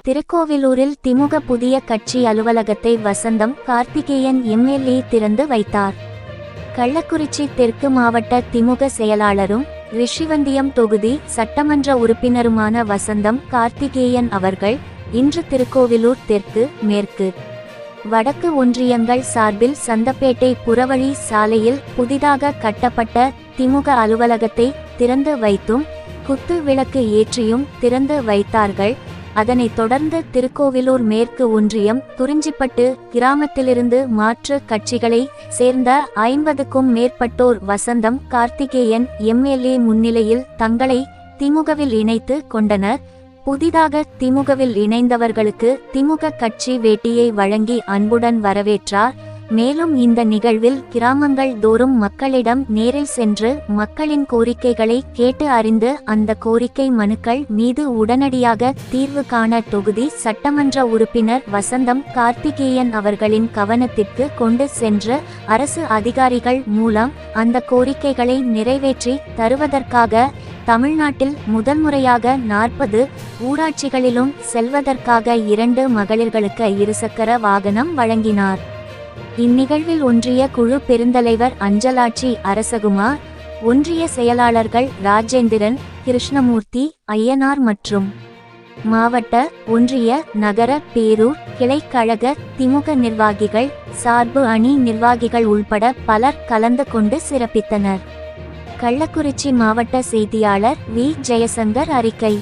திருக்கோவிலூரில் திமுக புதிய கட்சி அலுவலகத்தை வசந்தம் கார்த்திகேயன் எம்எல்ஏ திறந்து வைத்தார். கள்ளக்குறிச்சி தெற்கு மாவட்ட திமுக செயலாளரும் ரிஷிவந்தியம் தொகுதி சட்டமன்ற உறுப்பினருமான வசந்தம் கார்த்திகேயன் அவர்கள் இன்று திருக்கோவிலூர் தெற்கு, மேற்கு, வடக்கு ஒன்றியங்கள் சார்பில் சந்தப்பேட்டை புறவழி சாலையில் புதிதாக கட்டப்பட்ட திமுக அலுவலகத்தை திறந்து வைத்தும் குத்து விளக்கு ஏற்றியும் திறந்து வைத்தார்கள். அதனைத் தொடர்ந்து திருக்கோவிலூர் மேற்கு ஒன்றியம் குறிஞ்சிப்பட்டு கிராமத்திலிருந்து மாற்று கட்சிகளை சேர்ந்த 50க்கும் மேற்பட்டோர் வசந்தம் கார்த்திகேயன் எம்எல்ஏ முன்னிலையில் தங்களை திமுகவில் இணைத்து கொண்டனர். புதிதாக திமுகவில் இணைந்தவர்களுக்கு திமுக கட்சி வேட்டியை வழங்கி அன்புடன் வரவேற்றார். மேலும் இந்த நிகழ்வில் கிராமங்கள் தோறும் மக்களிடம் நேரில் சென்று மக்களின் கோரிக்கைகளை கேட்டு அறிந்து அந்த கோரிக்கை மனுக்கள் மீது உடனடியாக தீர்வு காண தொகுதி சட்டமன்ற உறுப்பினர் வசந்தம் கார்த்திகேயன் அவர்களின் கவனத்திற்கு கொண்டு சென்று அரசு அதிகாரிகள் மூலம் அந்த கோரிக்கைகளை நிறைவேற்றி தருவதற்காக தமிழ்நாட்டில் முதல்முறையாக 40 ஊராட்சிகளிலும் செல்வதற்காக 2 மகளிர்களுக்கு இருசக்கர வாகனம் வழங்கினார். இந்நிகழ்வில் ஒன்றிய குழு பெருந்தலைவர் அஞ்சலாட்சி அரசகுமார், ஒன்றிய செயலாளர்கள் ராஜேந்திரன், கிருஷ்ணமூர்த்தி, ஐயனார் மற்றும் மாவட்ட, ஒன்றிய, நகர, பேரூர், கிளைக்கழக திமுக நிர்வாகிகள், சார்பு அணி நிர்வாகிகள் உள்பட பலர் கலந்து கொண்டு சிறப்பித்தனர். கள்ளக்குறிச்சி மாவட்ட செய்தியாளர் வி. ஜெயசங்கர் அறிக்கை.